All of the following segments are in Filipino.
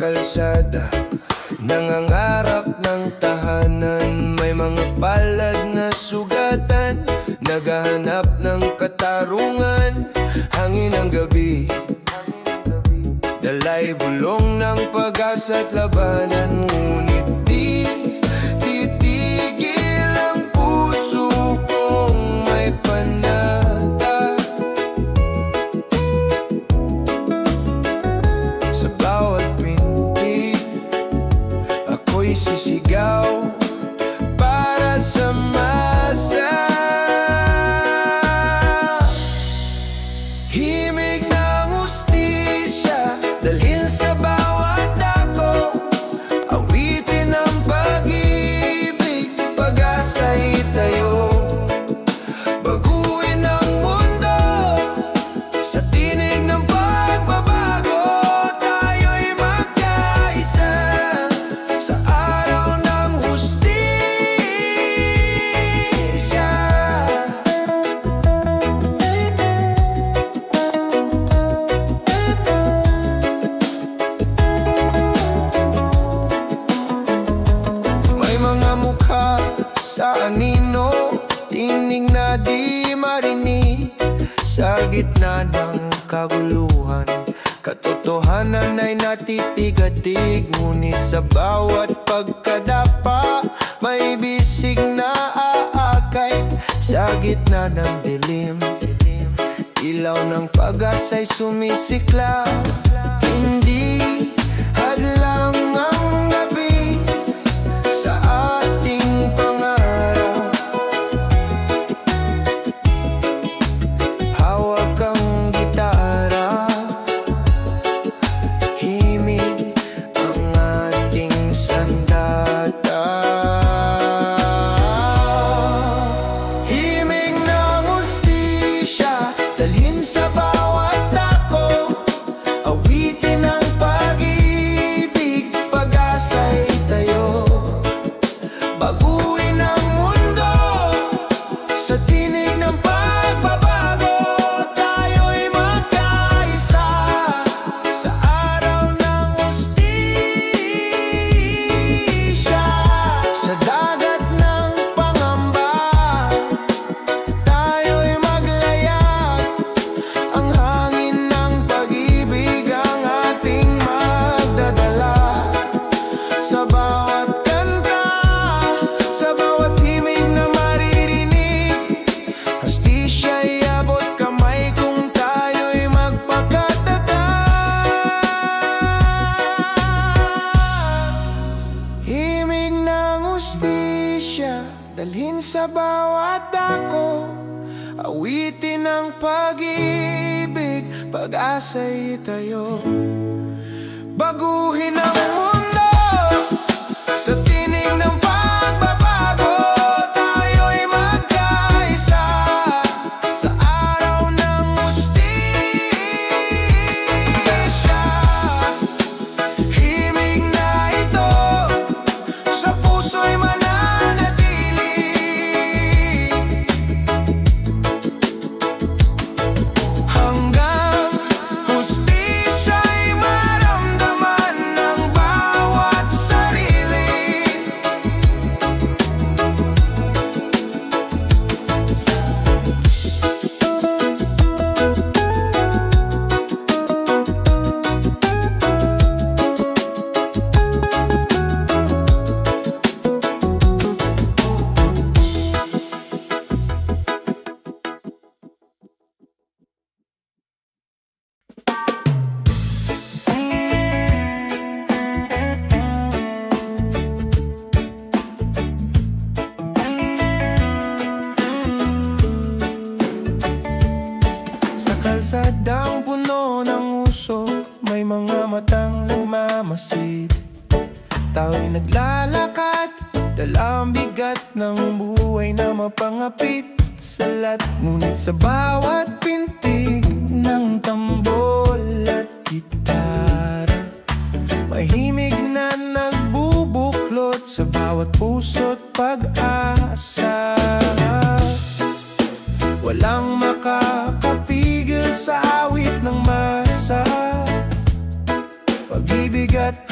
kalsada, nangangarap ng tahanan. May mga palad na sugatan, naghahanap ng katarungan. Hangin ng gabi, dalay bulong ng pag-asa at labanan. Ngunit di titigil ang puso kong may panata. Sa bawat pintig, ako'y sisigaw para sa masa. Himig ng hustisya, dalhin sa bawat dako. Awitin ang pag-ibig, pag-asa itayo. Baguhin ang mundo sa tinig ng pagbabago. Tayo'y magkaisa sa araw ng hustisya. May mga mukha sa anino, tinig na di marinig. Sa gitna ng kaguluhan, katotohanan ay natitigatig. Ngunit sa bawat pagkadapa, may bisig na aakay. Sa gitna ng dilim, ilaw ng pag-asa'y sumisiklaw. Hindi hadlang ang gabi sa ating pangarap. Hawak ang gitara, himig ang ating sandata. Himig ng hustisya, dalhin sa bawat dako. Awitin ang pag-ibig, pag-asa'y tayo. Baguhin ang mundo sa tinig ng pagbabago. Tayo'y magkaisa sa araw ng hustisya. Sa dagat ng pangamba, tayo'y maglayag. Ang hangin ng pag-ibig ang ating magdadala. Sa bawat kanta, sa bawat himig na maririnig, hustisya'y abot kamay kung tayo'y magpakatatag. Himig ng hustisya, dalhin sa bawat dako. Awitin ang pag-ibig, pag-asa'y itayo. Baguhin ang mundo sa tinig ng pagbabago. Tayo'y magkaisa sa araw ng hustisya. Himig na ito sa puso'y mananatili. Hanggang hustisya'y maramdaman ng bawat sarili. Sa kalsadang puno ng usok, may mga matang nagmamasid. Tao'y naglalakad, dala ang bigat ng buhay na mapangapit sa lahat. Ngunit sa bawat pintig ng tambol at gitara, may himig na nagbubuklod sa bawat puso't pag-asa. Walang makakapigil sa awit ng masa, pag-ibig at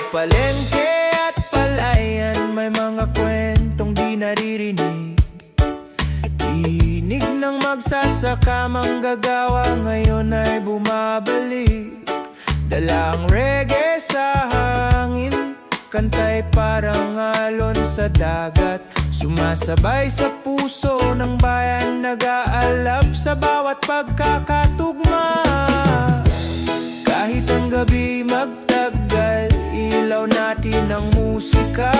palengke at palayan, may mga kwentong di naririnig. Tinig ng magsasaka, manggagawa ngayon ay bumabalik. Dalang reggae sa hangin, kantay parang alon sa dagat. Sumasabay sa puso ng bayan, nag-aalab sa bawat pagkakatugma. Kahit ang gabi magtagal, ilaw natin ang musika.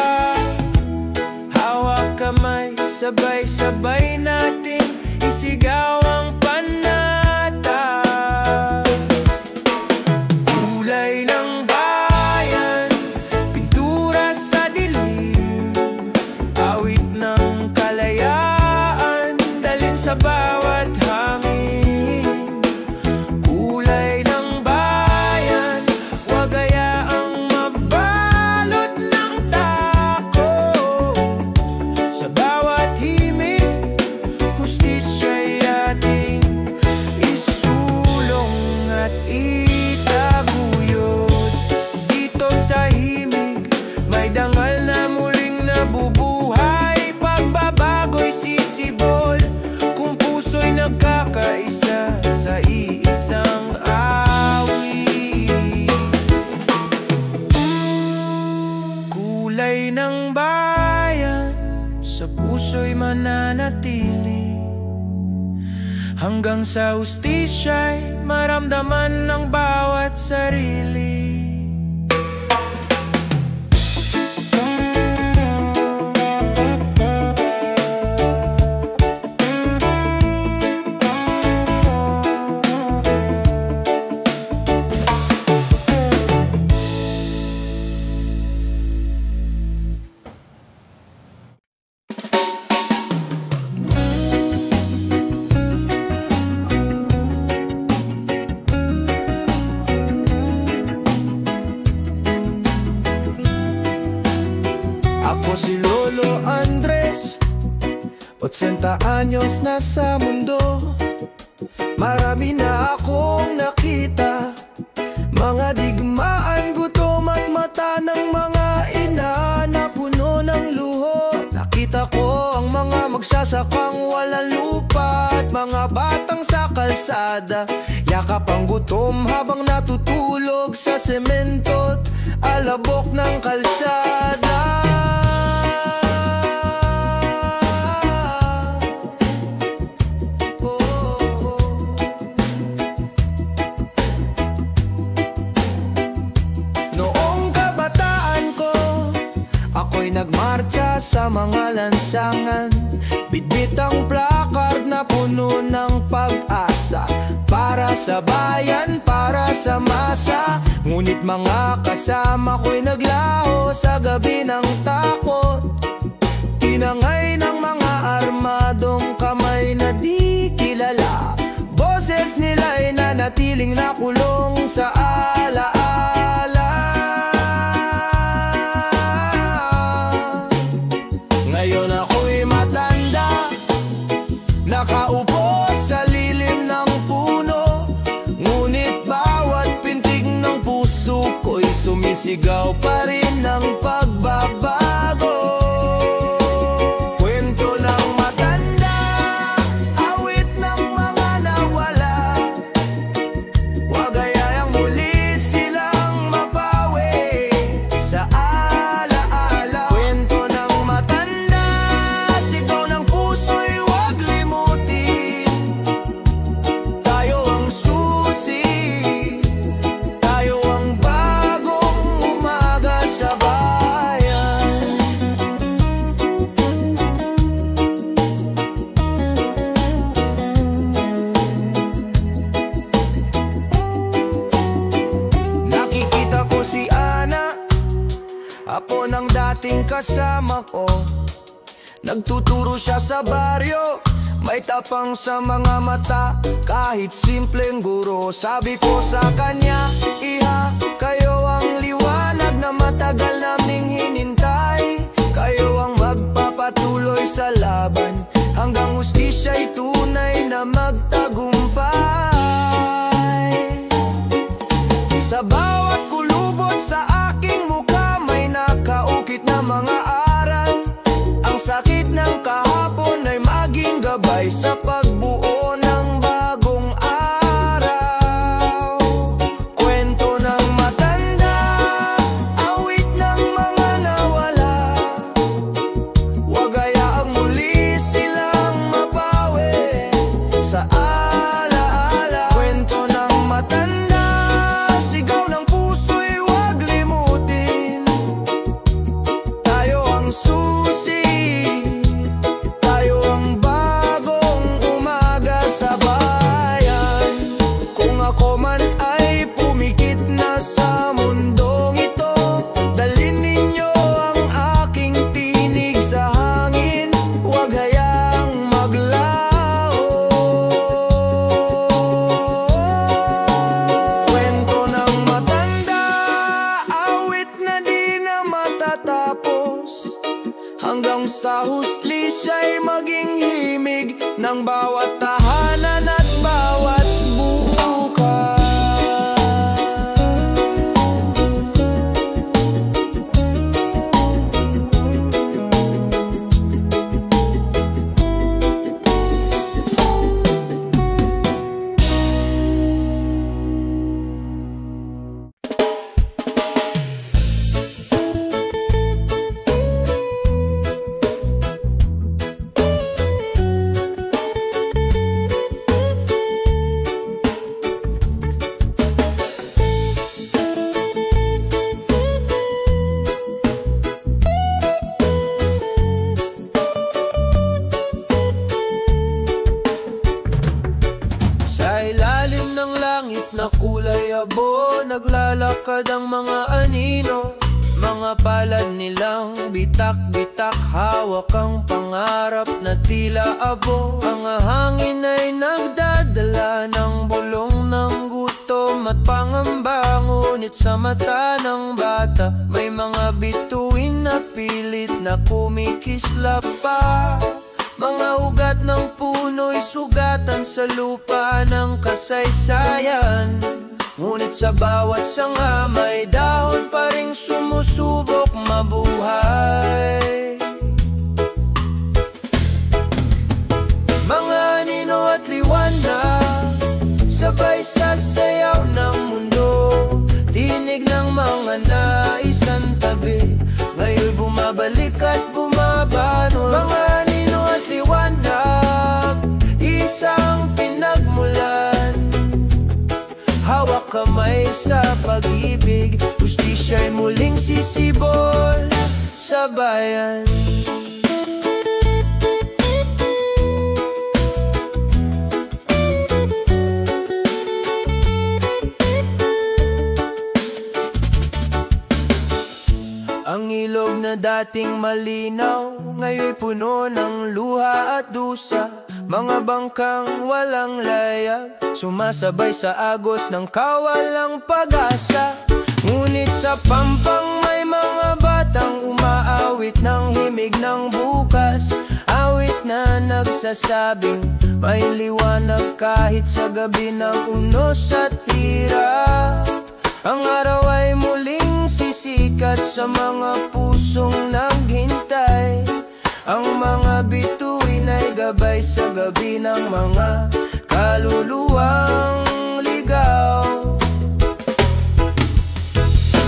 Hawak kamay, sabay-sabay natin isigaw ang panata. Kulay ng bayan, pintura sa dilim, awit ng kalayaan, dalhin sa bawat hangin. Kulay ng bayan, wag hayaang mabalot ng takot. Sa bawat himig, hustisya'y ating isulong at itaguyod. Dito sa himig, may dangal na muling nabubuhay. Pagbabago'y sisibol kung puso'y nagkakaisa sa iisang awit. Kulay ng bayan, sa puso'y mananatili, hanggang sa hustisya'y maramdaman ng bawat sarili. Ako si Lolo Andres, 80 anyos na sa mundo. Marami na akong nakita, mga digmaan, gutom at mata ng mga ina na puno ng luho. Nakita ko ang mga magsasakang walang lupa at mga batang sa kalsada, yakap ang gutom habang natutulog sa semento't alabok ng kalsada. Nagmarcha sa mga lansangan, bitbit ang placard na puno ng pag-asa. Para sa bayan, para sa masa. Ngunit mga kasama ko'y naglaho sa gabi ng takot. Tinangay ng mga armadong kamay na di kilala. Boses nila'y nanatiling nakulong sa alaala. Ngayon ako'y matanda, nakaupo sa lilim ng puno. Ngunit bawat pintig ng puso ko'y sumisigaw pa rin ng pagbabago. Kwento ng matanda, awit ng mga nawala. Wag hayayang muli silang mapawi sa alaala. Kwento ng matanda, sigaw ng puso'y wag limutin. Tayo ang susi, tayo ang bagong umaga sa bayan. Nakikita ko si Ana, apo ng dating kasama ko. Nagtuturo siya sa baryo, may tapang sa mga mata. Kahit simpleng guro, sabi ko sa kanya, iha, kayo ang liwanag na matagal naming hinintay. Kayo ang magpapatuloy sa laban, hanggang hustisya'y tunay na magtagumpay. Sa bawat kulubot sa aking mukha, mga aral. Ang sakit ng kahapon ay maging gabay sa pagbuo ng bagong araw. Kwento ng matanda, awit ng mga nawala. Huwag hayaang muli silang mapawi sa alaala. Kwento ng matanda, sigaw ng puso'y huwag limutin. Tayo ang susi, tayo ang bagong umaga sa bayan. Kung ako man ay pumikit na sa mundong ito, dalhin ninyo ang aking tinig sa hangin. Huwag hayaang maglaho. Kwento ng matanda, awit na di na matatapos, hanggang sa hustisiya'y maging himig ng bawat tahanan at bawat bukas. Sa ilalim ng langit na kulay abo, naglalakad ang mga anino. Mga palad nilang bitak-bitak, hawak ang pangarap na tila abo. Ang hangin ay nagdadala ng bulong ng gutom at pangamba. Ngunit sa mata ng bata, may mga bituin na pilit na kumikislap pa. Mga ugat ng puno'y sugatan sa lupa ng kasaysayan. Ngunit sa bawat sanga may dahon pa ring sumusubok mabuhay. Mga anino at liwanag, sabay sa sayaw ng mundo. Tinig ng mga naisang tabi, ngayon bumabalik at bumabangon. Mga anino at liwanag, isang pinagmulan. Hawak kamay sa pag-ibig, hustisya'y muling sisibol sa bayan. Ang ilog na dating malinaw, ngayon'y puno ng luha at dusa. Mga bangkang walang layag, sumasabay sa agos ng kawalang pag-asa. Ngunit sa pampang may mga batang umaawit ng himig ng bukas. Awit na nagsasabing may liwanag kahit sa gabi ng unos at hirap. Ang araw ay muling sisikat sa mga pusong naghintay. Ang mga bituin ay gabay sa gabi ng mga kaluluwang ligaw.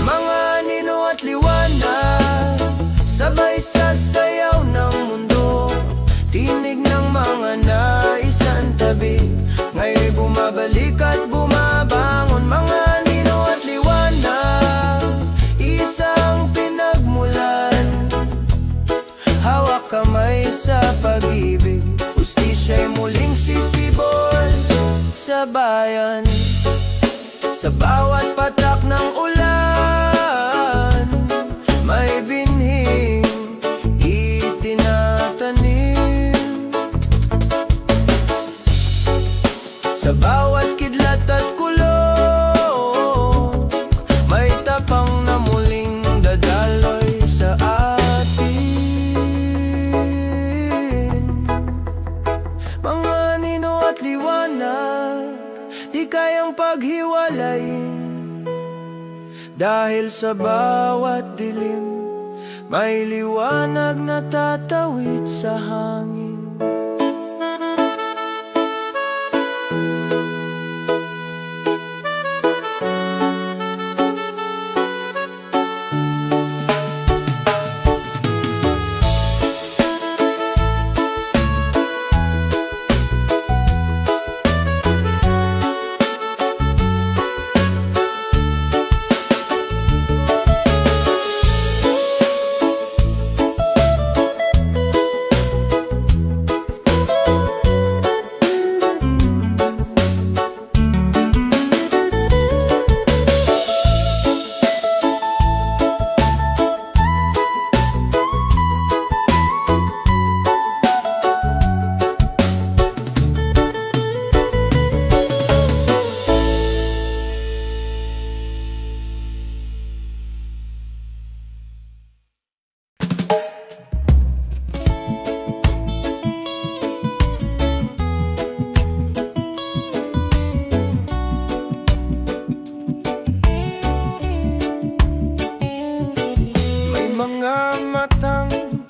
Mga anino at liwanag, sabay sa sayaw ng mundo. Tinig ng mga naisang tabi, ngayon'y bumabalik at bumabangon. Mga anino at liwanag, isang pinagmulan. Hawak kamay sa pag-ibig, hustisya'y muling sisibol sa bayan. Sa bawat patak ng ulan, may binhing itinatanim. Sa bawat kidlat at kulok, may tapang na muling dadaloy sa atin. Mga anino at liwanag, di kayang paghiwalayin. Dahil sa bawat dilim, May liwanag na tatawid sa hangin.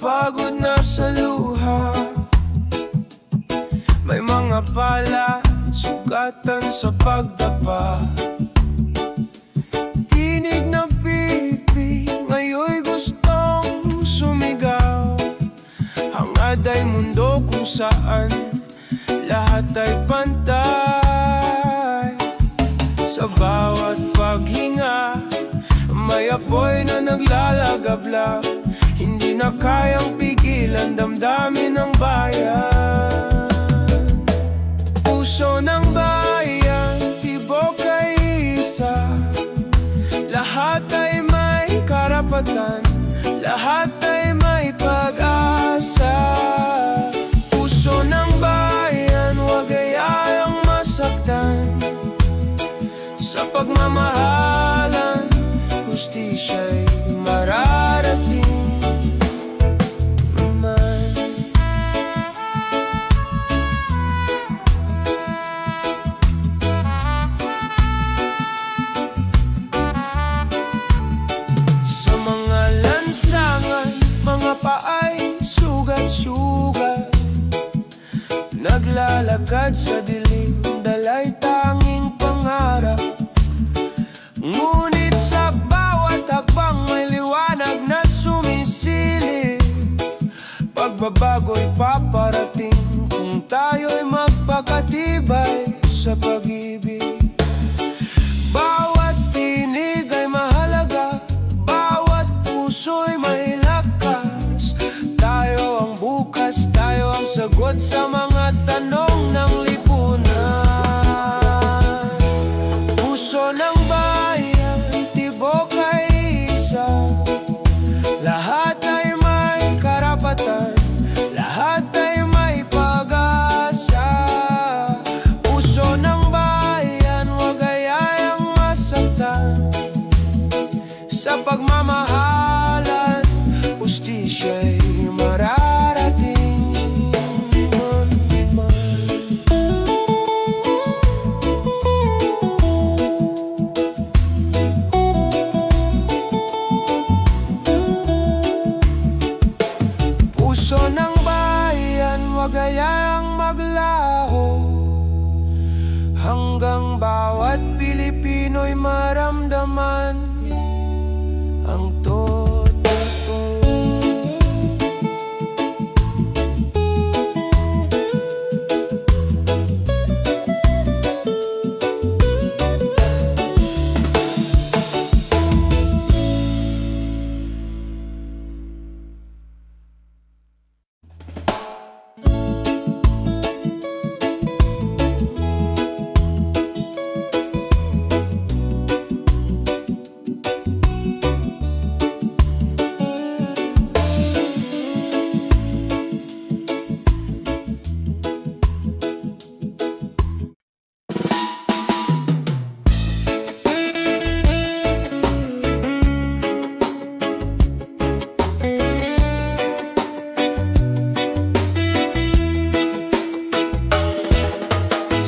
Pagod na sa luha, may mga pala, sugatan sa pagdapa. Tinig na pipi, ngayon'y gustong sumigaw. Hangad ay mundo kung saan lahat ay pantay. Sa bawat paghinga, may apoy na naglalagablab. Hindi na kayang pigilan damdamin ng bayan. Puso ng bayan, tibok ay isa. Lahat ay may karapatan, lahat ay may pag-asa. Puso ng bayan, huwag hayang masaktan. Sa pagmamahalan, hustisya'y mararating. Naglalakad sa dilim, dala'y tanging pangarap. Ngunit sa bawat hakbang may liwanag na sumisilip. Pagbabago'y paparating kung tayo'y magpakatibay sa pag-ibig. Bawat tinig ay mahalaga, bawat puso'y may lakas. Tayo ang bukas, tayo ang sagot sa mga tanong ng lipunan. Puso ng bayan, tibok ay isa. Lahat ay may karapatan, lahat ay may pag-asa. Puso ng bayan, huwag hayang masaktan. Sa pagmamahalan, hustisya'y mararating. Puso ng bayan, huwag hayang maglaho. Hanggang bawat Pilipino'y maramdaman ang totoo.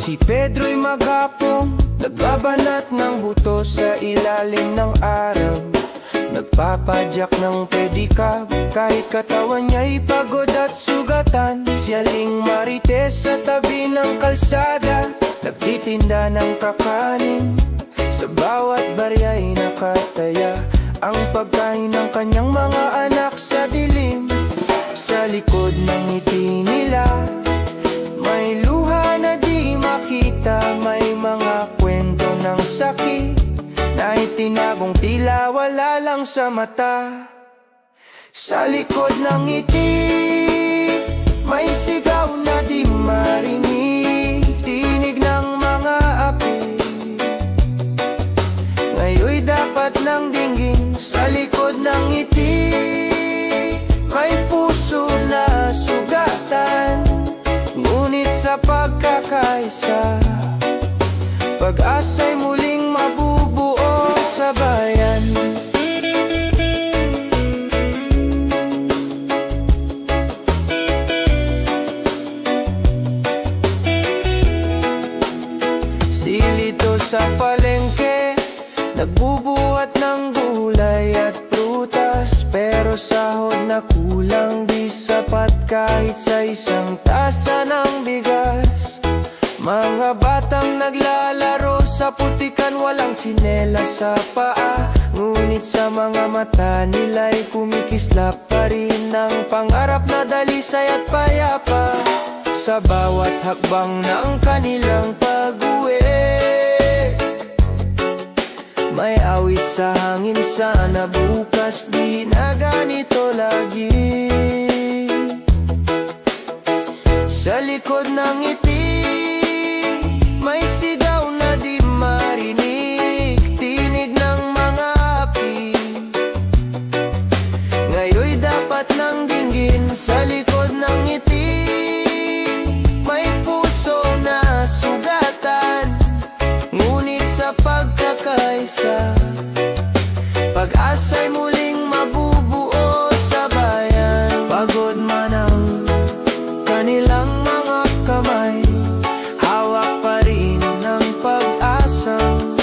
Si Pedro'y magapong, nagbabanat ng buto sa ilalim ng araw. Nagpapadyak ng pedicab, kahit katawan niya'y pagod at sugatan. Siyaling marites sa tabi ng kalsada, nagtitinda ng kakanin. Sa bawat barya'y nakataya ang pagkain ng kanyang mga anak sa dilim. Sa likod ng ngiti nila may luha na di makita, may mga kwento ng sakit na itinagong tila wala lang sa mata. Sa likod ng ngiti may sigaw na di marinig, tinig ng mga api, ngayon'y dapat nang dinggin. Sa likod ng ngiti may puso na sugatan, ngunit sa pagkakaisa pag-asa'y muling mabubuo sa bayan. Silito sa palengke, nagbubuhat ng gulay at prutas, pero sahod na kulang di sapat kahit sa isang tasa ng bigas. Mga batang naglalaro sa putikan, walang tsinelas sa paa, ngunit sa mga mata nila'y kumikislap pa rin ang pangarap na dalisay at payapa. Sa bawat hakbang ng kanilang pag-uwi may awit sa hangin, sana bukas di na ganito lagi. Sa likod ng ngiti may sigaw na di marinig, tinig ng mga api, ngayon'y dapat nang dinggin. Sa likod ng ngiti may puso na sugatan, ngunit sa pagkakaisa pag-asa'y muling mabubuo sa bayan. Pagod man ang kanilang mga kamay, hawak pa rin ng pag-asang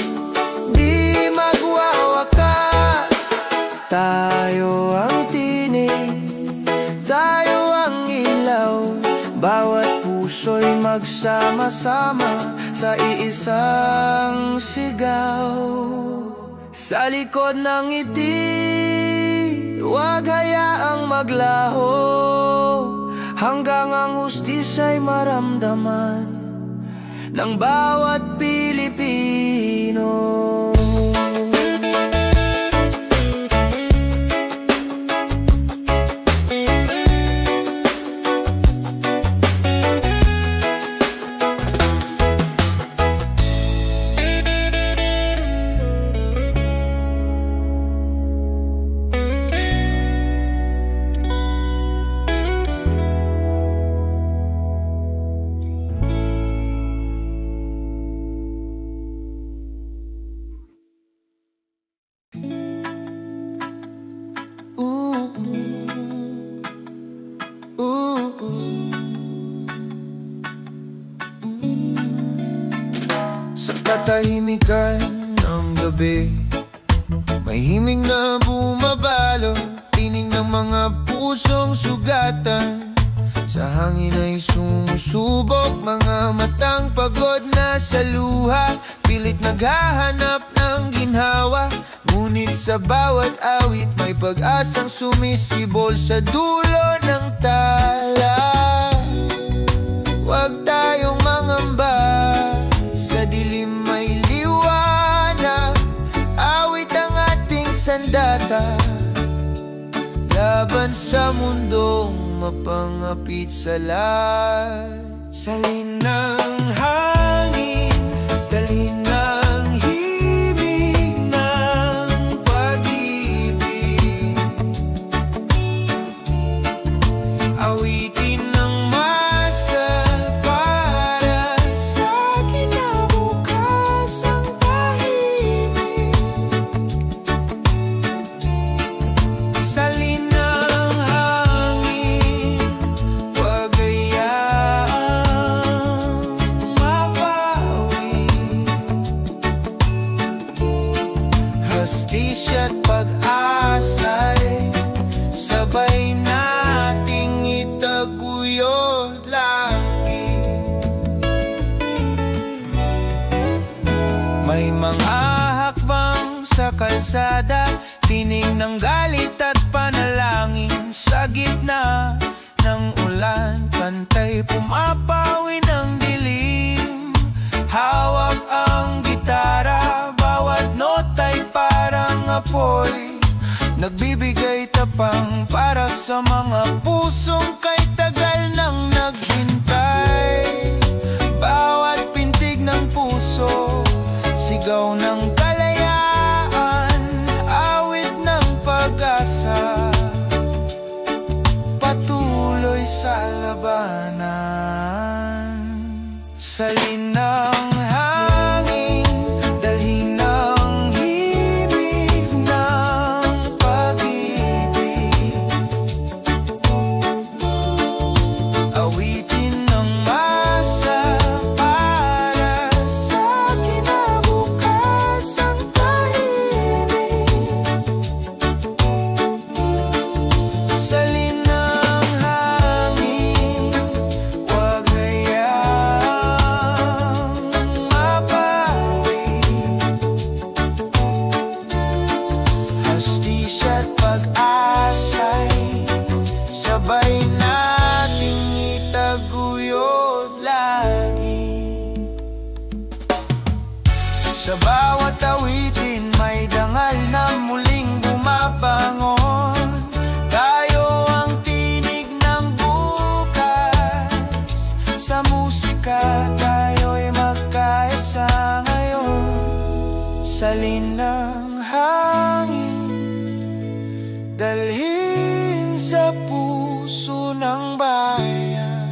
di magwawakas. Tayo ang tinig, tayo ang ilaw, bawat puso'y magsama-sama sa iisang sigaw. Sa likod ng ngiti, huwag hayaang maglaho, hanggang ang hustisya'y maramdaman ng bawat Pilipino. Sa katahimikan ng gabi may himig na bumabalo, tinig ng mga pusong sugatan. Sa hangin ay sumusubok, mga matang pagod na sa luha, pilit naghahanap ng ginhawa, ngunit sa bawat awit may pag-asang sumisibol sa dulo ng tala. Huwag tayong mangamba, sa dilim may liwanag, awit ang ating sandata, laban sa mundong mapangapit sa lahat. Salin ng hangin, dalhin ng himig ng pag-ibig, awitin ng masa para sa kinabukasang tahimik. Salin ng hangin, wag hayaang hustisya't pag-asa'y sabay nating itaguyod lagi. May mga hakbang sa kalsada, tinig ng galit at panalangin. Sa gitna ng ulan, pantay pumapawi ng dilim. Hawak ang gitara, bawat nota'y parang apoy, nagbibigay tapang para sa mga pusong kay tagal nang naghintay. Bawat pintig ng puso, sigaw ng kalayaan, awit ng pag-asa, patuloy sa labanan. Salin ng hangin, dalhin ng himig ng pag-ibig, awitin ng masa para sa kinabukasang tahimik. Salin ng hangin, wag hayang mapawi. Hustisya't pag-asa'y sabay nating itaguyod lagi. Sa bawat awitin may dangal na muling bumabangon. Tayo ang tinig ng bukas. Sa musika tayo'y magkaisa ngayon. Salin ng hangin, dalhin sa puso ng bayan,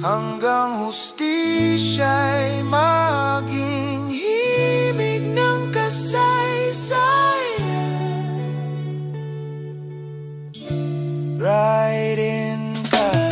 hanggang hustisya'y maging himig ng kasaysayan. Ride in God.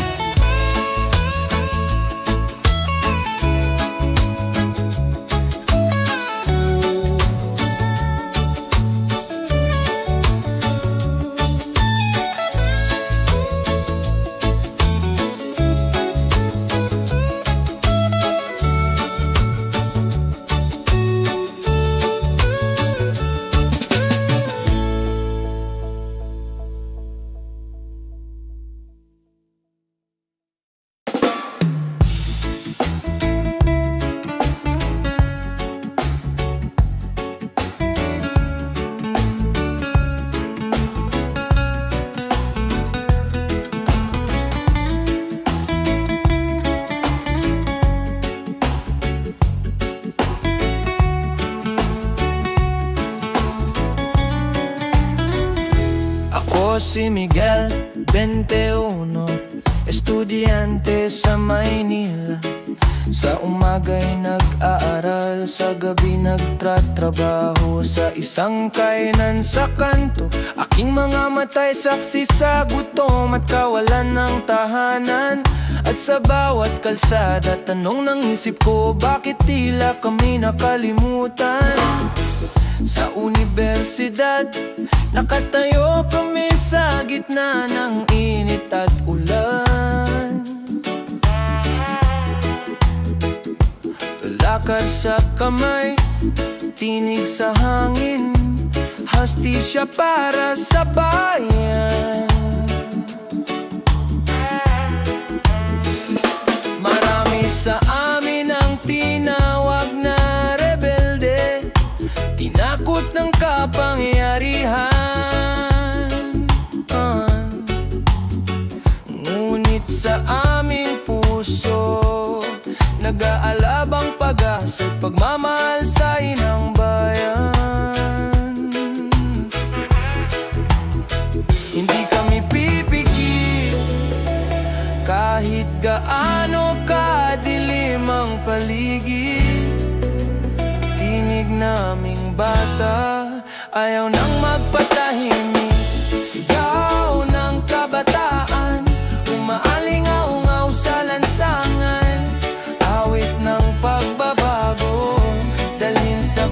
Ako si Miguel, 21, estudyante sa Maynila. Sa umaga'y nag-aaral, sa gabi nagtatrabaho sa isang kainan sa kanto. Aking mga mata'y saksi sa gutom at kawalan ng tahanan. At sa bawat kalsada, tanong ng isip ko, bakit tila kami nakalimutan? Sa universidad, nakatayo kami sa gitna ng init at ulan. Lakad sa kamay, tinig sa hangin, hustisya para sa bayan. Marami sa amin ang tinawag na rebelde, tinakot ng kapangyarihan. Ngunit sa aming puso, nag-aalabang pag-asa at pagmamahal sa inang bayan. Hindi kami pipigil kahit gaano kadilim ang paligid. Tinig naming bata, ayaw nang magpatahimik. Sigaw ng kabataan, umaalingaw-ngaw sa lansangan. Awit ng pagbabago, dalhin sa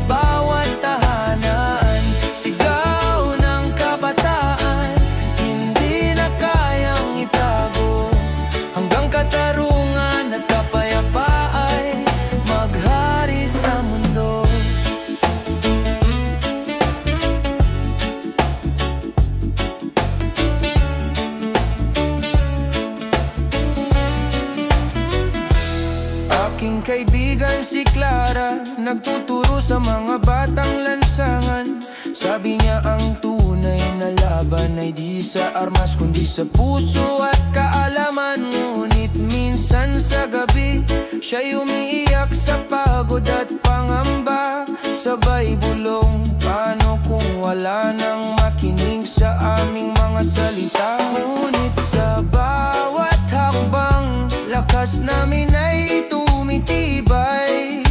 nagtuturo sa mga batang lansangan. Sabi niya ang tunay na laban ay di sa armas kundi sa puso at kaalaman. Ngunit minsan sa gabi siya'y umiiyak sa pagod at pangamba. Sabay bulong, paano kung wala nang makinig sa aming mga salita? Ngunit sa bawat hakbang, lakas namin ay tumitibay.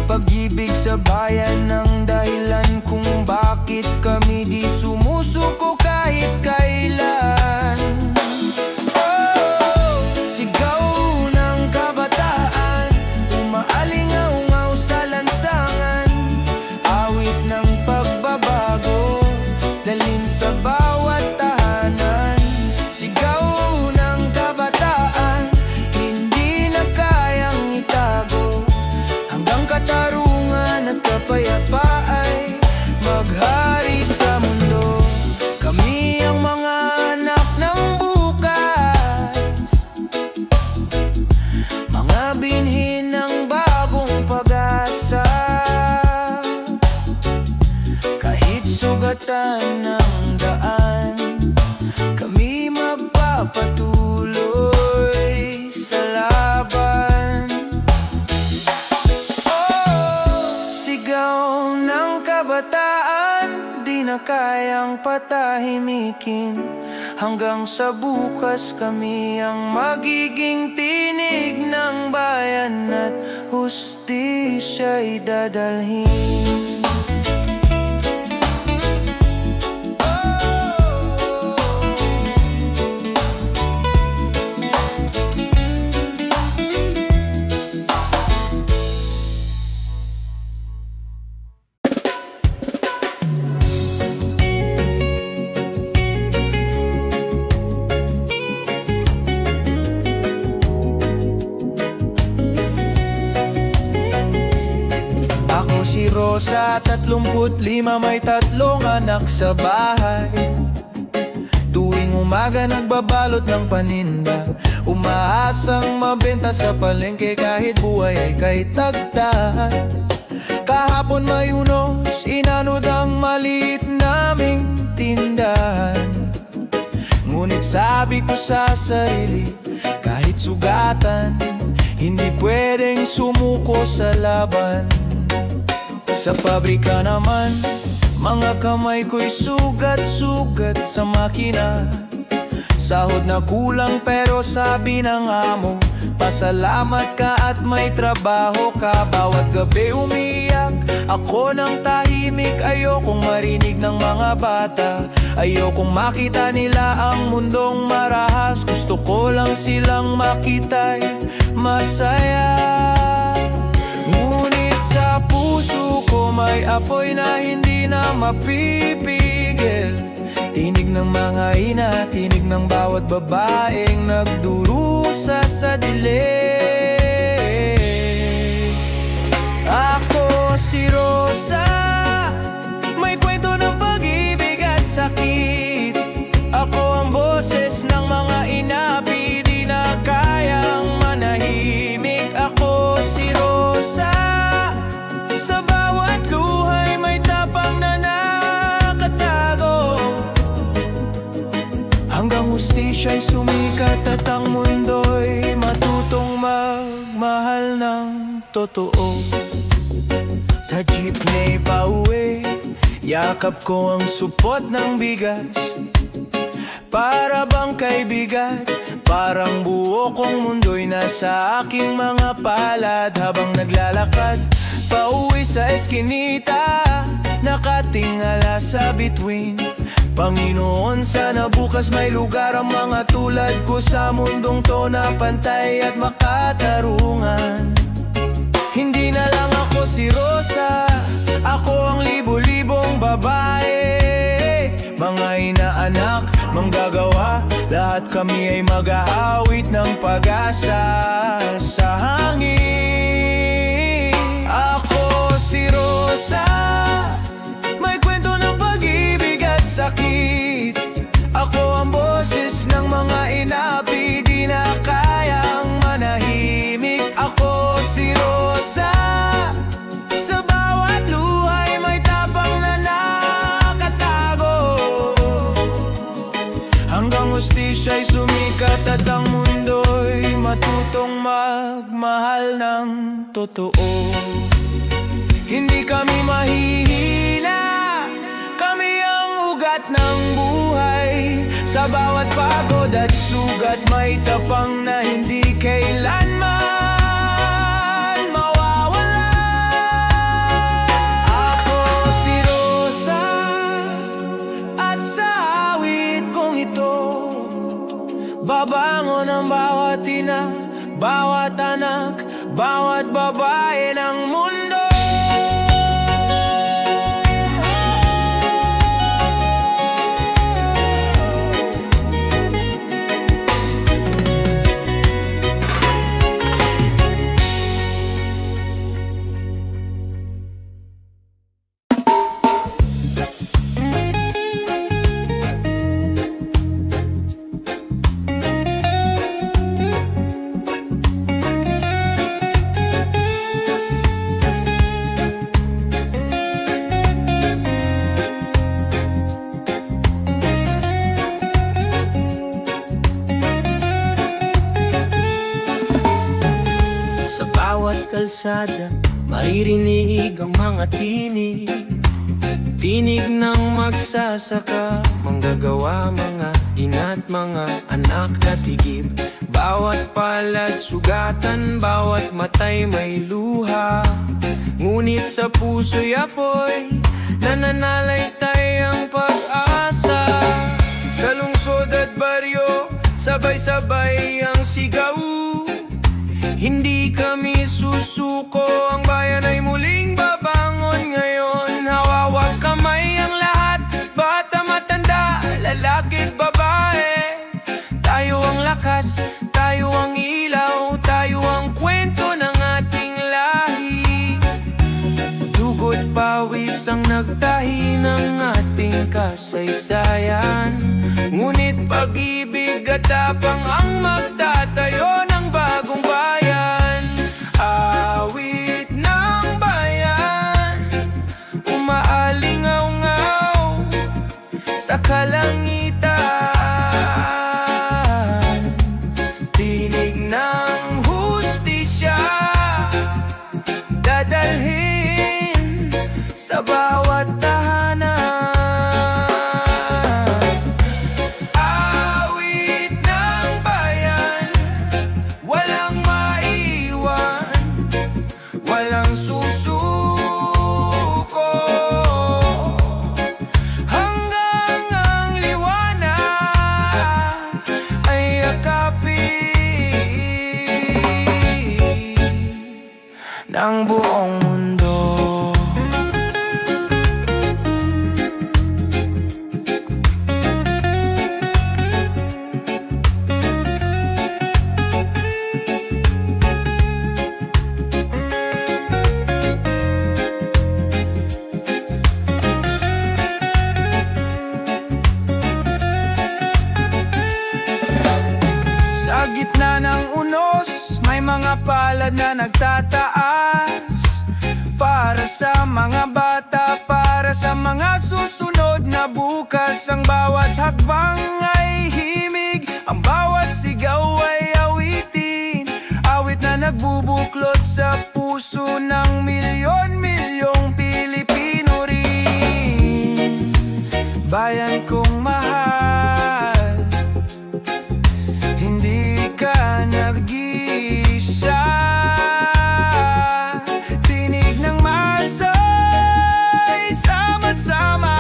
Pag-ibig sa bayan ang dahilan kung bakit kami di sumusuko kahit kailan. Oh, sigaw ng kabataan, umaalingaw-ngaw sa lansangan. Awit ng pagbabago, dalhin sa bawat tahanan. Sigaw ng kabataan, hindi na kayang itago. Hanggang katarungan at kapayapa ay maghari sa mundo. Kami ang mga anak ng bukas, mga binhi ng bagong pag-asa. Kahit sugatan ng daan, kami magpapatuloy sa laban. Sigaw ng kabataan, di na kayang patahimikin. Hanggang sa bukas kami ang magiging tinig ng bayan at hustisya'y dadalhin. Ako si Rosa, 35, may 3 anak sa bahay. Tuwing umaga nagbabalot ng paninda, umaasang mabenta sa palengke kahit buhay ay kay tagtad. Kahapon may unos, inanod ang maliit naming tindahan. Ngunit sabi ko sa sarili, kahit sugatan, hindi pwedeng sumuko sa laban. Sa pabrika naman, mga kamay ko'y sugat-sugat sa makina. Sahod na kulang pero sabi ng amo, pasalamat ka at may trabaho ka. Bawat gabi umiyak ako ng tahimik. Ayokong marinig ng mga bata, ayokong makita nila ang mundong marahas. Gusto ko lang silang makita'y masaya. Ngunit sa puso ko may apoy na hindi na mapipigil. Tinig ng mga ina, tinig ng bawat babaeng nagdurusa sa dilim. Ako si Rosa, may kwento ng pag-ibig at sakit. Ako ang boses ng mga inapi, di na kayang manahimik. Ako si Rosa, sa bawat luhay may tapang na nakatago. Hanggang hustisya'y sumikat at ang mundo'y matutong magmahal ng totoo. Sa jeepney pauwi, yakap ko ang supot ng bigas. Para bang kaibigan, parang buo kong mundo'y nasa aking mga palad. Habang naglalakad pauwi sa eskinita, nakatingala sa bituin. Panginoon, sana bukas may lugar ang mga tulad ko sa mundong to na pantay at makatarungan. Hindi na lang ako si Rosa, ako ang libo-libong babae. Mga inaanak, manggagawa, lahat kami ay mag-aawit ng pag-asa sa hangin. Ako si Rosa, may kwento ng pag-ibig at sakit. Ako ang boses ng mga inapi, di na kayang manahimik. Ako si Rosa, sa maluwalhati at ang mundo'y matutong magmahal ng totoo. Hindi kami mahihina, kami ang ugat ng buhay. Sa bawat pagod at sugat may tapang na hindi kailanman mawawala. Ako si Rosa at sa awit kong ito babangon ang bawat ina, bawat anak, bawat babae ng mundo. Kalsada, maririnig ang mga tinig, tinig ng magsasaka, manggagawa, mga ina't mga anak na tigib. Bawat palad sugatan, bawat matay may luha, ngunit sa puso'y apoy, nananalaytay ang pag-asa. Sa lungsod at baryo, sabay-sabay ang sigaw, hindi kami susuko, ang bayan ay muling babangon ngayon. Hawawag kamay ang lahat, bata, matanda, lalaki't babae. Tayo ang lakas, tayo ang ilaw, tayo ang kwento ng ating lahi. Dugo't pawis ang nagtahi ng ating kasaysayan, ngunit pag-ibig at tapang ang magtatayo ng bagong bayan. Awit ng bayan, umaalingaw-ngaw sa kalangitan, tinig ng hustisya dadalhin sa bawat tahanan. Ang buong mundo. Sa gitna ng unos, may mga palad na nagtataas, para sa mga bata, para sa mga susunod na bukas. Ang bawat hakbang ay himig, ang bawat sigaw ay awitin, awit na nagbubuklod sa puso ng milyon-milyong Pilipino rin. Bayan kong mahal, hindi ka nag-iisa. Sama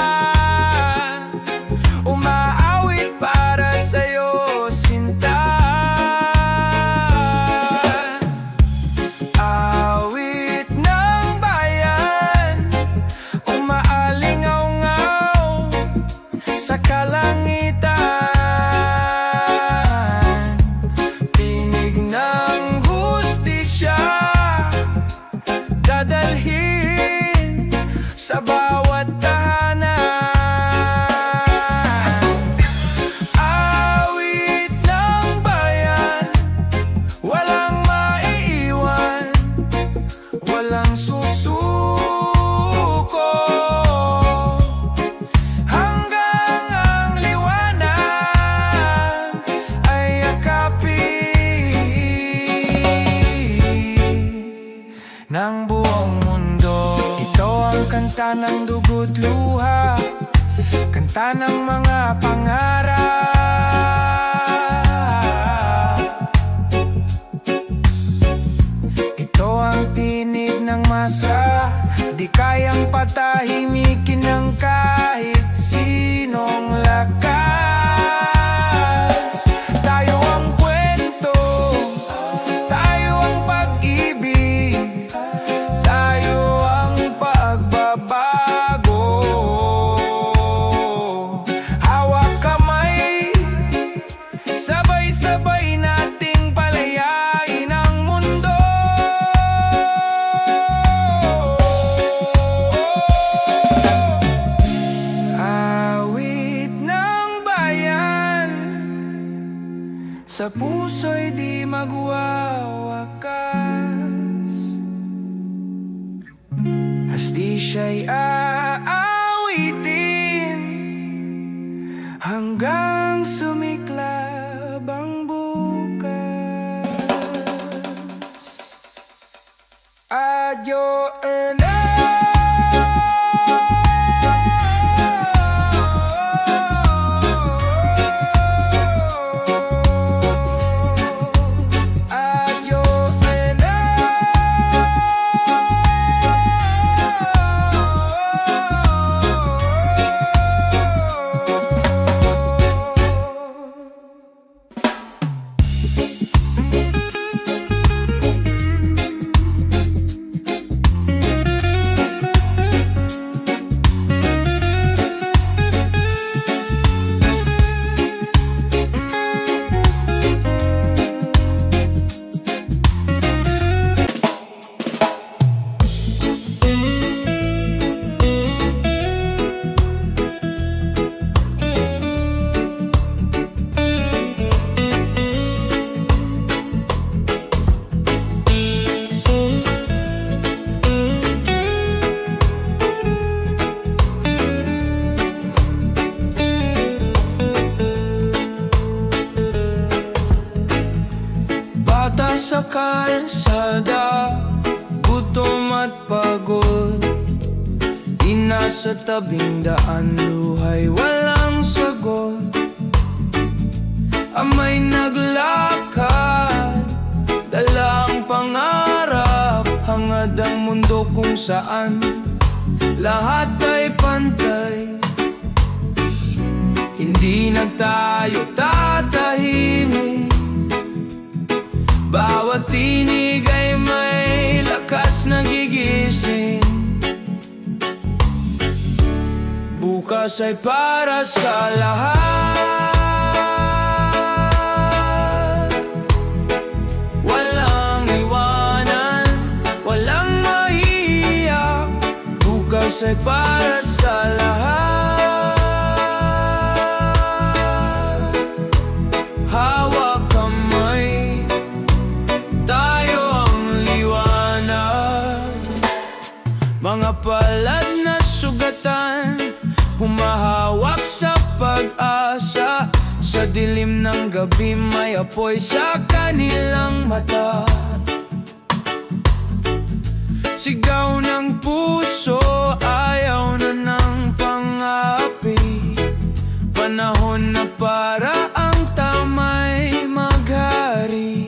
umaawit para sa'yo, sinta. Awit ng bayan, umaalingaw-ngaw sa kalangitan, tinig ng hustisya dadalhin sa bawat hanggang ang liwanag ay Kanta ng dugo't luha, kanta ng mga pangarap. Ito ang tinig ng masa, di kayang patahimikin ng kahit sinong lakas. Tayo ang kwento, tayo ang pag-ibig, tayo ang pagbabago. Hawak kamay, sabay-sabay nating palayain ang mundo. Awit ng bayan, sa puso'y di magwawakas. Hasti siya'y aawitin hanggang sumiklab ang bukas. Adyo and sa kalsada, gutom at pagod, inasa tabing daan, luhay walang sagot. Amay naglakad, dalang pangarap, hangad ang mundo kung saan lahat ay pantay. Hindi na tayo tatahimik, bawat tinig ay may lakas na gigising. Bukas ay para sa lahat, walang iwanan, walang maiiyak. Bukas ay para sa lahat, hawak kamay, tayo ang liwanag. Mga palad na sugatan, humahawak sa pag-asa. Sa dilim ng gabi may apoy sa kanilang mata. Sigaw ng puso, ayaw na ng pang-api. Panahon na para ang tama'y maghari.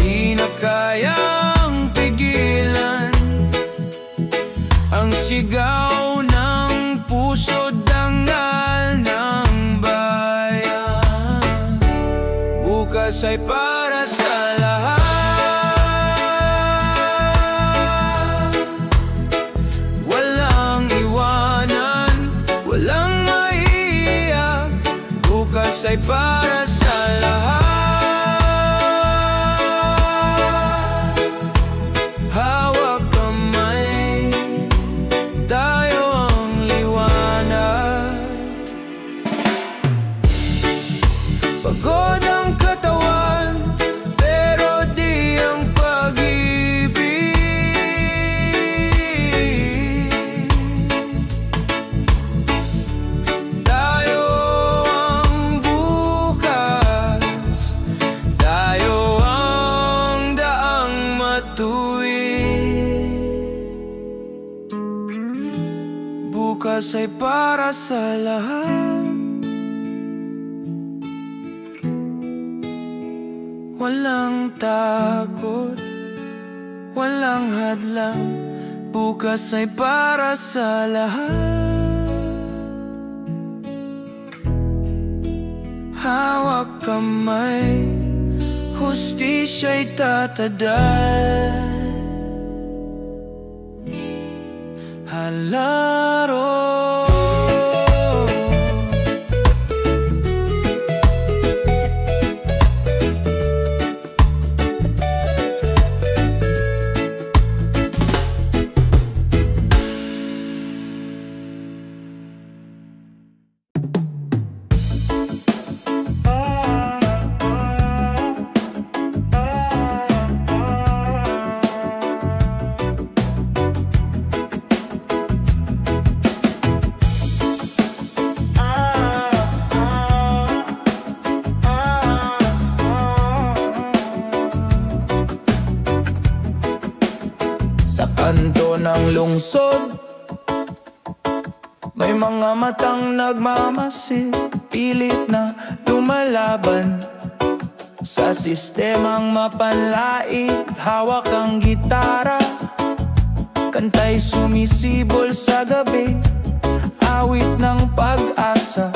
Di na kayang pigilan ang sigaw ng puso, dangal ng bayan. Bukas ay para sa lahat, walang iwanan, walang maiiyak. Bukas ay para sa lahat, hawak kamay, tayo ang liwanag. Pagod ang katawan, pero di ang pag-ibig. Tayo ang bukas, bukas ay para sa lahat. Walang takot, walang hadlang, bukas ay para sa lahat. Hawak kamay, hustisya'y tatadal. Halaro. Sa kanto ng lungsod, may mga matang nagmamasid, pilit na lumalaban sa sistemang mapanlait. Hawak ang gitara, kantay sumisibol sa gabi, awit ng pag-asa,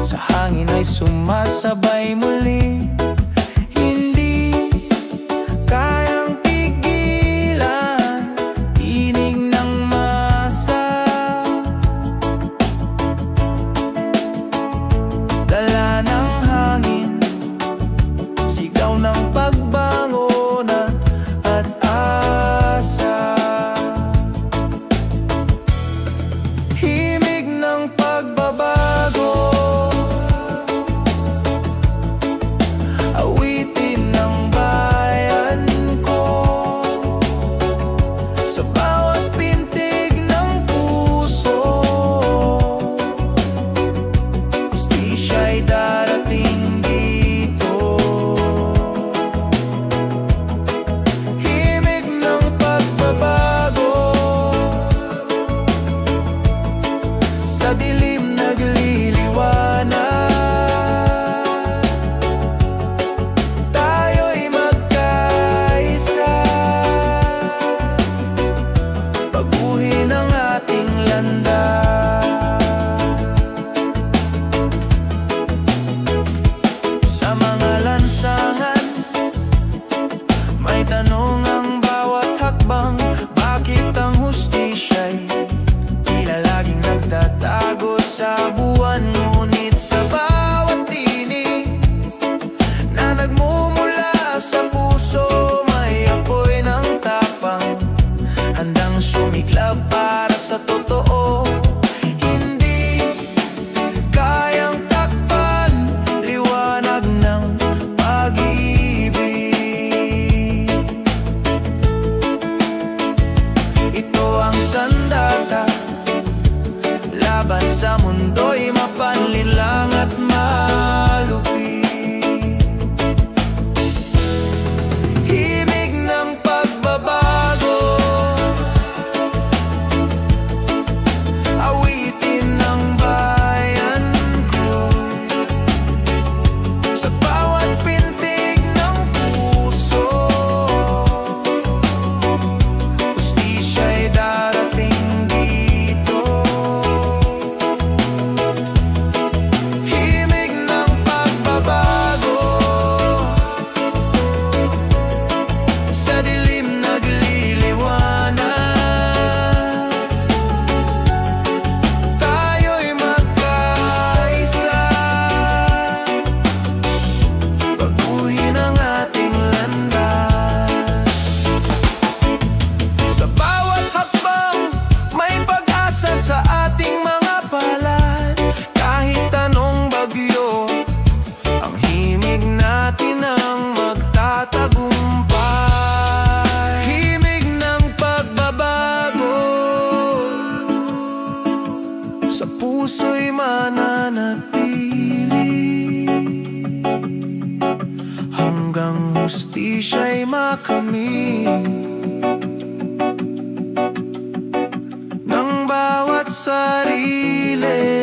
sa hangin ay sumasabay muli. Hindi kayang sa mundo'y mapanlinlang at malupit. Himig ng pagbabago, awitin ng bayan ko. Sa bawat pintig ng puso, hustisya'y darating dito. Himig ng pagbabago, sa dilim nagliliwanag. Tayo'y magkaisa, baguhin ang ating landas. Sa bawat hakbang, may pag-asa sa ating mga palad. Kahit anong bagyo, ang himig natin ang magtatagumpay. Himig ng pagbabago, sa puso'y mananatili, hanggang hustisya'y makamit ng bawat sarili.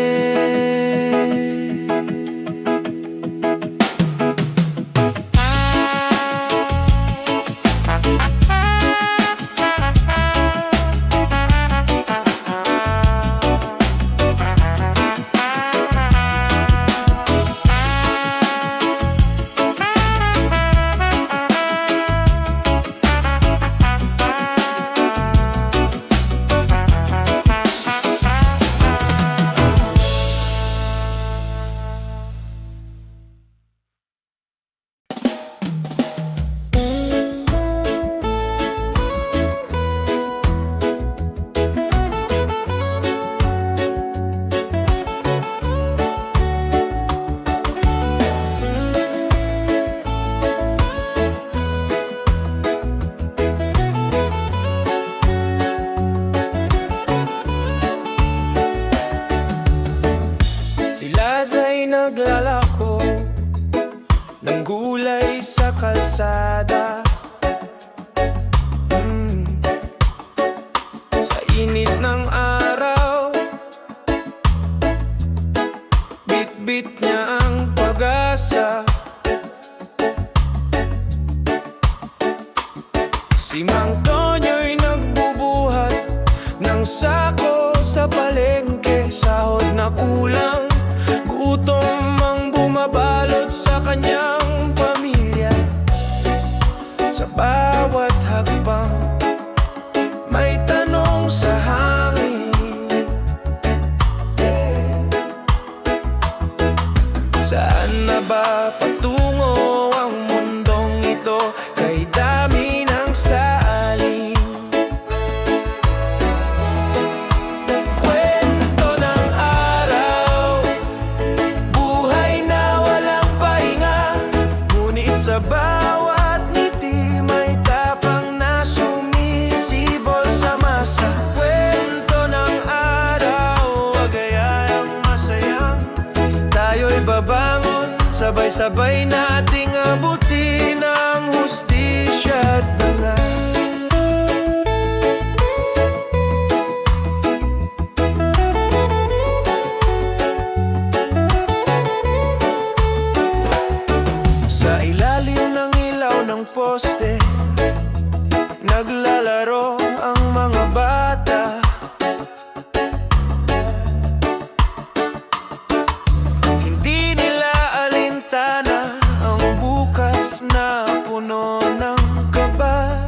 Naglalako ng gulay sa kalsada, sa init ng araw, bit-bit niya ang pag-asa. Si Mang Tonyo'y nagbubuhat ng sako sa palengke, sahod na kulang, gutom ang bumabalot sa kanyang pamilya. Sa bawat hakbang may tanong sa hangin, saan na ba patungo ang mundong ito kay dami ng saling? Sa bawat ngiti may tapang na sumisibol sa masa. Kwento ng araw, wagayang masayang tayo'y babangon, sabay-sabay nating abutin ang hustisya at banal. Sa ilalim ng ilaw ng poste, naglalaro ang mga bata. Hindi nila alintana ang bukas na puno ng kaba.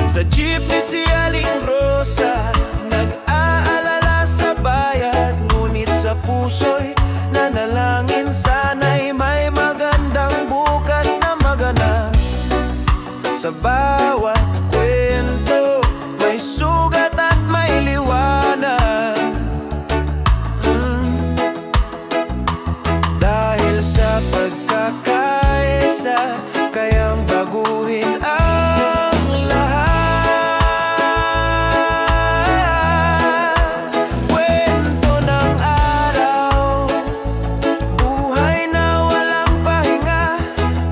Sa jeepney si Aling Rosa, nag-aalala sa bayad, ngunit sa puso'y nanalangin, sana'y may magandang bukas na maganap. Sa bawat kwento may sugat at may liwanag, dahil sa pagkakaisa, kayang baguhin ang lahat. Kwento ng araw, buhay na walang pahinga,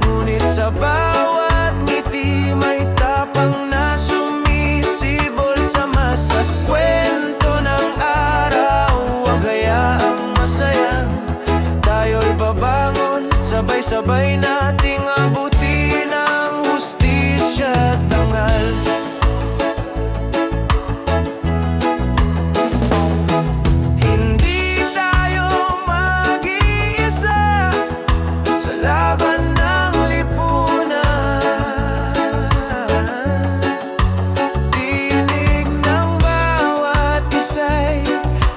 ngunit sa bawat ngiti may tapang na sumisibol sa masa. Kwento ng araw, wagayaang masayang tayo'y babangon, sabay-sabay nating abutin ang hustisya at tangal. Hindi tayo mag-iisa sa laban ng lipunan. Tinig ng bawat isa'y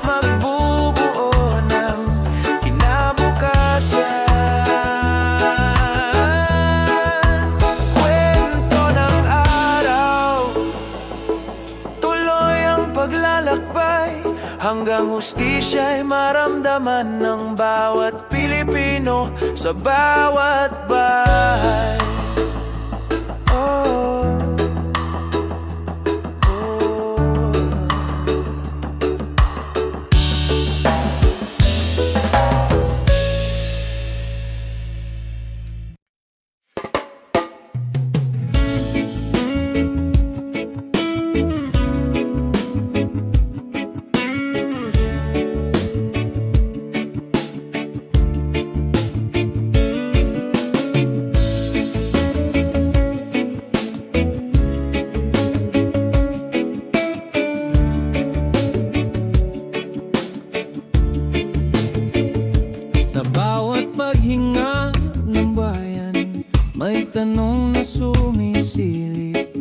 magbubuo ng kinabukasan. Kwento ng araw, tuloy ang paglalakbay, hanggang hustisya'y maramdaman ng bawat Pilipino sa bawat bahay. Oh, sumisilip.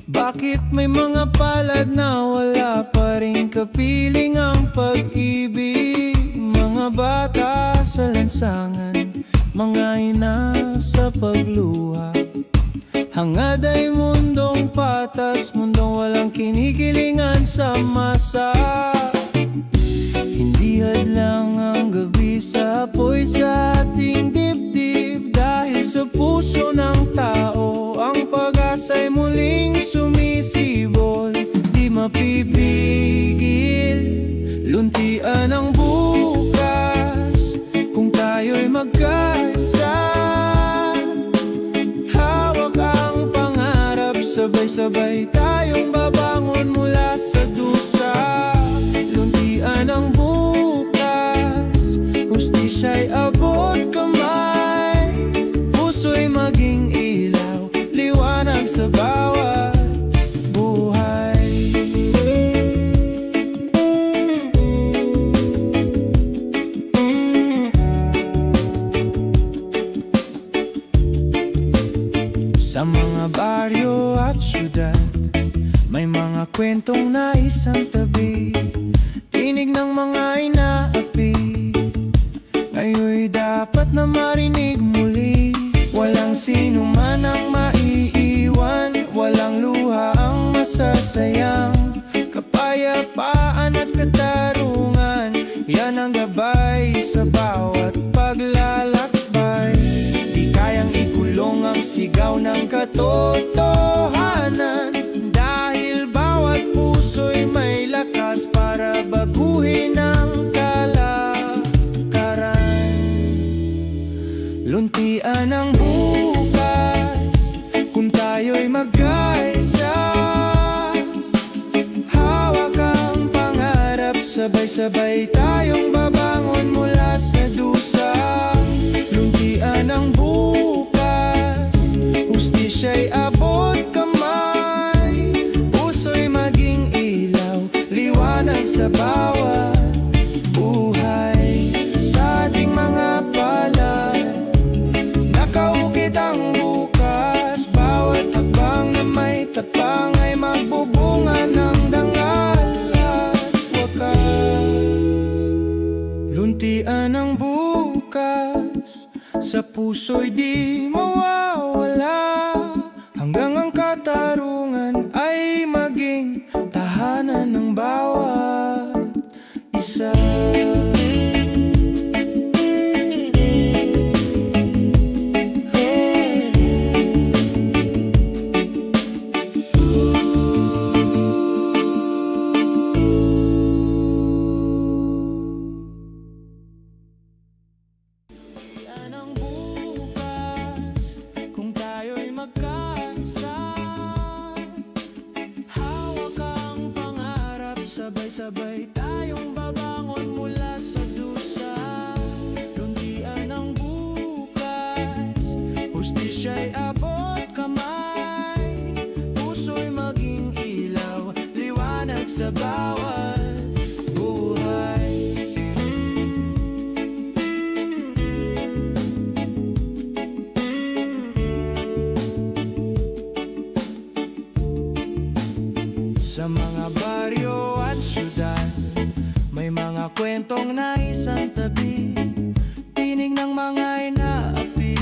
Bakit may mga palad na wala pa rin kapiling ang pag-ibig? Mga bata sa lansangan, mga ina sa pagluha. Hangad ay mundong patas, mundong walang kinikilingan sa masa. Hindi hadlang ang gabi sa apoy sa ating dibdib. Dahil sa puso ng tao, ang pag-asa'y muling sumisibol. Di mapipigil, luntian ang bukas kung tayo'y magkaisa. Hawak ang pangarap, sabay-sabay tayong babangon mula sa dusa. Luntian ang bukas, hustisya'y abot kamay. Puso'y maging ilaw, liwanag sa bawat buhay. Sa mga baryo at syudad, may mga kwentong naisang tabi. Tinig ng mga inaapi, ngayon'y dapat na marinig muli. Walang sino man ang maiiwan, walang luha ang masasayang. Kapayapaan at katarungan, yan ang gabay sa bawat paglalakbay. Di kayang ikulong ang sigaw ng katotohanan, dahil bawat puso'y may lakas para baguhin ang kalakaran. Luntian ang bukas kung tayo'y magkaisa. Hawak ang pangarap, sabay-sabay tayong babangon mula sa dusa. Luntian ang bukas, hustisya'y abot kamay. Puso'y maging ilaw, liwanag sa bawat buhay. Sa ating mga palad, nakaukit ang bukas. Bawat hakbang na may tapang ay magbubunga ng dangal at wakas. Luntian ang bukas, sa puso'y di mawawala, hanggang ang katarungan ay maging tahanan ng bawat isa. Yan ang bukas kung tayo'y magkaisa. Hawak ang pangarap, sabay-sabay tayong babangon mula sa dusa. Luntian ang bukas, hustisya'y abot kamay. Puso'y maging ilaw, liwanag sa bawat buhay. Sa mga baryo at syudad, may mga kwentong naisang tabi. Tinig ng mga inaapi,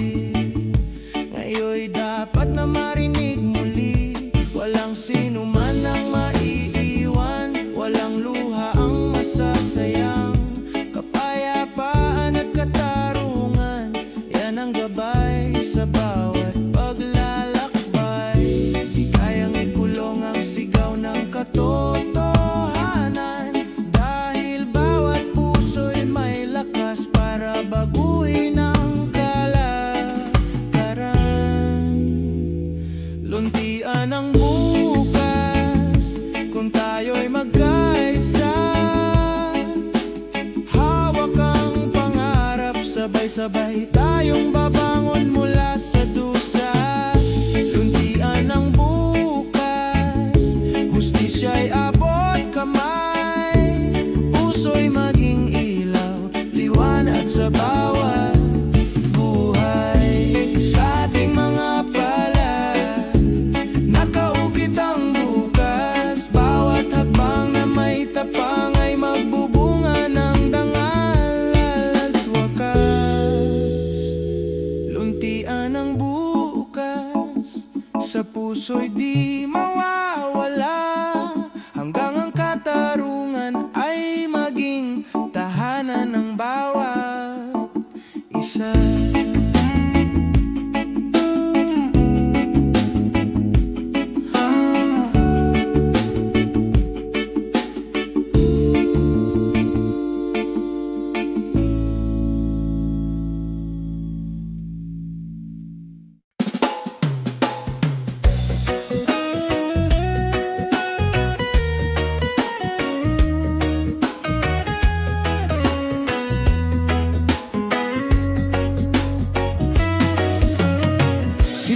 ngayon'y dapat na marinig muli. Walang sino man ang maiiwan, walang luha ang masasayang. Kapayapaan at katarungan, yan ang gabay sa bawat paglalakbay. Di kayang ikulong ang sigaw ng katotohanan, dahil bawat puso'y may lakas para baguhin ang kalakaran. Luntian ang bukas kung tayo'y magkaisa. Hawak ang pangarap, sabay-sabay tayong babangon mula sa dusa. Luntian ang bukas, hustisya'y abot kamay. Puso'y maging ilaw, liwanag sa bawat buhay. Sa ating mga palad, puso'y di mawawala, hanggang ang katarungan ay maging tahanan ng bawat isa.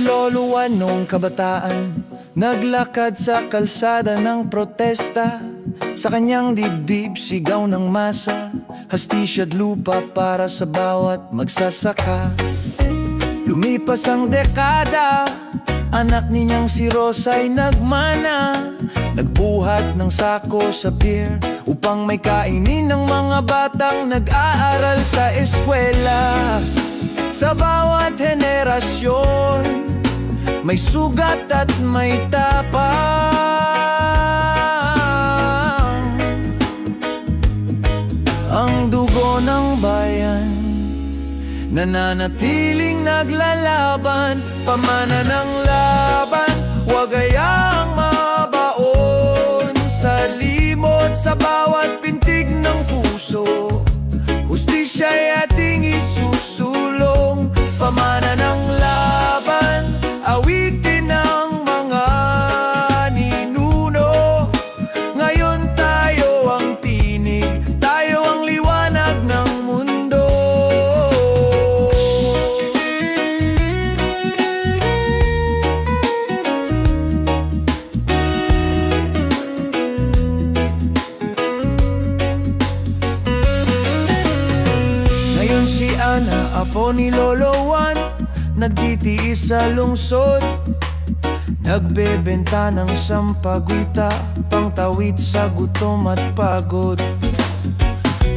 Luluwan nung kabataan, naglakad sa kalsada ng protesta. Sa kanyang dibdib sigaw ng masa, hastisya't lupa para sa bawat magsasaka. Lumipas ang dekada, anak ninyang si Rosa'y nagmana, nagbuhat ng sako sa pier upang may kainin ng mga batang nag-aaral sa eskwela. Sa bawat henerasyon, may sugat at may tapang. Ang dugo ng bayan nananatiling naglalaban, pamana ng laban, huwag hayaang mabaon sa limot sa bawat pintig ng puso. Hustisya'y ating isusulong, pamana ng laban, awitin ng mga ninuno. Ngayon tayo ang tinig, tayo ang liwanag ng mundo. Ngayon si Ana, apo ni Lolo Juan, nagtitiis sa lungsod, nagbebenta ng sampagwita, pangtawid sa gutom at pagod.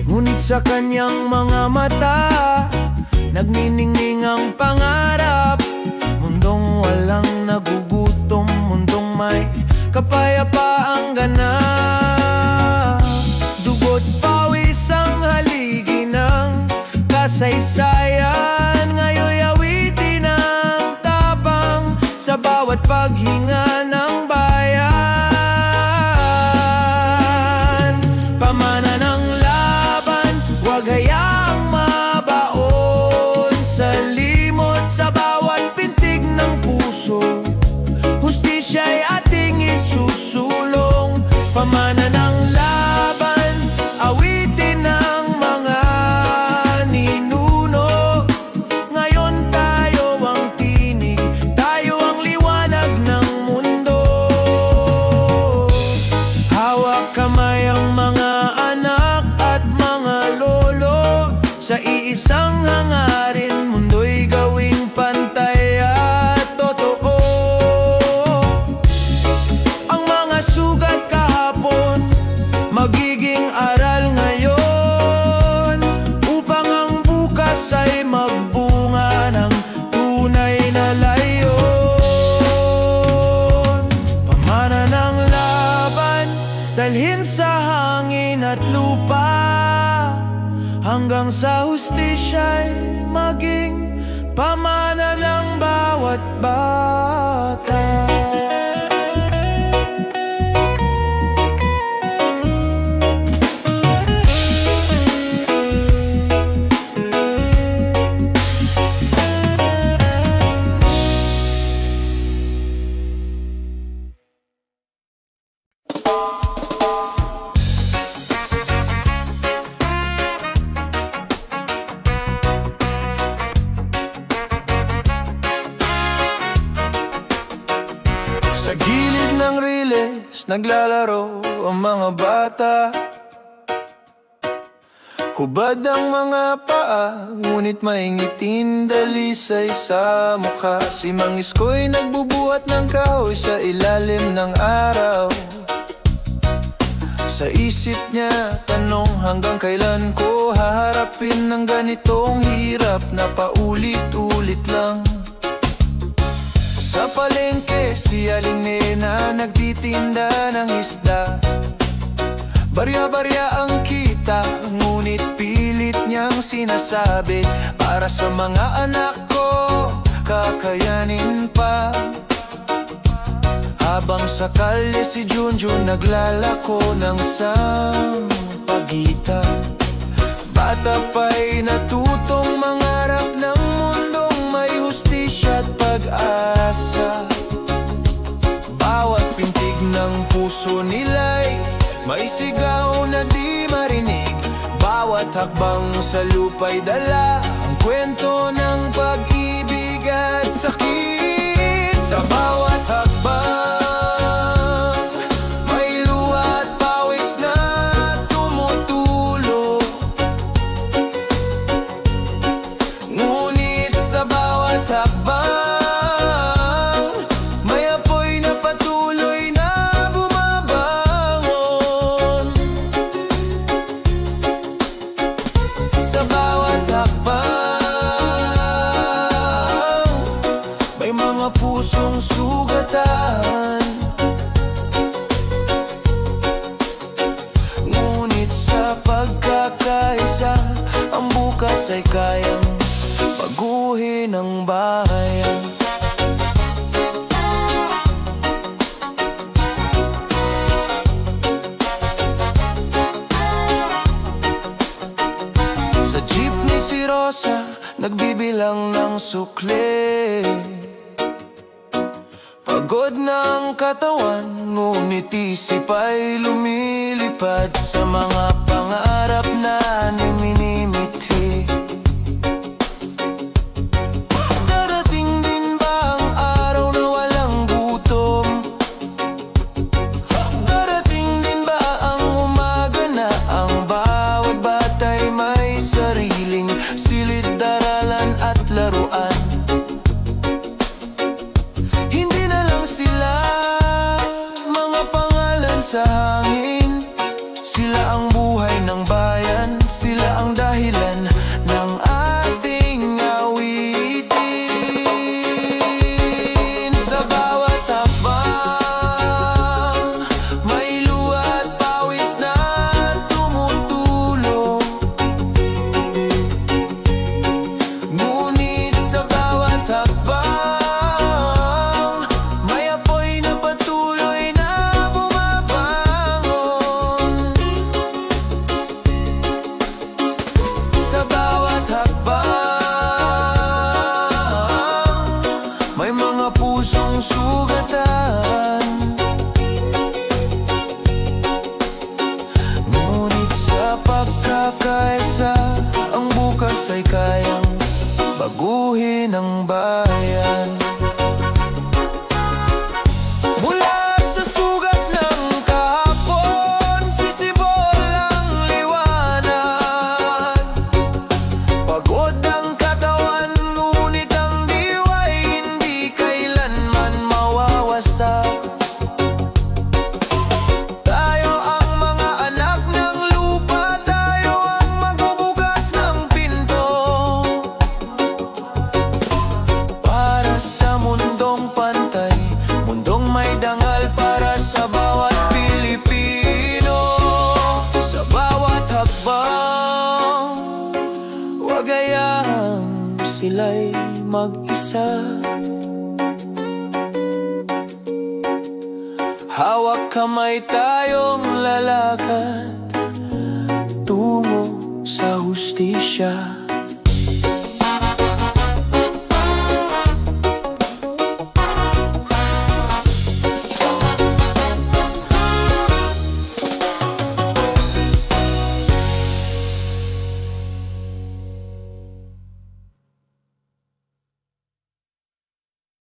Ngunit sa kanyang mga mata, nagniningning ang pangarap, mundong walang nagugutom, mundong may kapayapaang ganap. Dugo't pawis ang haligi ng kasaysayan, ngayon awitin ang tapang sa bawat paghinga ng bayan. Pamana ng laban, huwag hayaang mabaon sa limot sa bawat pintig ng puso. Hustisya'y ating isusulong, pamana ng laban, awitin ng mga ninuno. Ngayon tayo ang tinig, tayo ang liwanag ng mundo. Hawak kamay ang mga anak at mga lolo, sa iisang hangarin, mundo'y gawing pantay at totoo. Ang mga sugat kahapon, magiging aral ngayon, upang ang bukas ay magbunga ng tunay na layon. Pamana ng laban, dalhin sa hangin at lupa, hanggang sa hustisya'y maging pamana ng bawat bata. Sa gilid ng riles, naglalaro ang mga bata. Hubad ang mga paa, ngunit may ngiting dalisay sa mukha. Si Mang Isko'y nagbubuhat ng kahoy sa ilalim ng araw. Sa isip niya, tanong, hanggang kailan ko haharapin ng ganitong hirap na paulit-ulit lang. Sa palengke si Alinena nagtitinda ng isda. Barya-barya ang kita, ngunit pilit niyang sinasabi, para sa mga anak ko, kakayanin pa. Habang sa kalye si Junjun naglalako ng sampagitan, bata pa'y natutong mangarap ng mundong may hustisya at pag-asa. Bawat pintig ng puso nila'y may sigaw na di marinig. Bawat hakbang sa lupa'y dala ang kwento ng pag-ibig at sakit. Sa bawat hakbang may luha at pawis na tumutulo, ngunit sa bawat hakbang may apoy na patuloy na bumabangon. Sa bawat hakbang may mga pusong sugatan, ngunit sa pagkakaisa ang bukas ay kayang baguhin ang bayan. Sa jeepney si Rosa nagbibilang ng sukle. Pagod na ang katawan, ngunit isip ay lumilipad sa mga pangarap na minimithi. Darating din ba ang araw na walang gutom? Darating din ba ang umaga na ang bawat bata'y may sariling silid-aralan at laruan? Sa hangin, sila ang buhay ng bayan, sila ang dahilan ng ating awitin. Sa bawat hakbang may luha at pawis na tumutulo, ngunit sa bawat hakbang may apoy na patuloy na sugatan, ngunit sa pagkakaisa ang bukas ay kayang baguhin ang bayan. Mula sa sugat ng kahapon, sisibol ang liwanag. Pagod ang katawan, ngunit ang diwa'y hindi kailanman mawawasak. Tayo ang mga anak ng lupa, tayo ang magbubukas ng pinto para sa mundong pantay, mundong may dangal para sa bawat Pilipino. Sa bawat hakbang, wag hayaan sila'y mag-isa. Hawak kamay tayong lalakad tungo sa hustisya.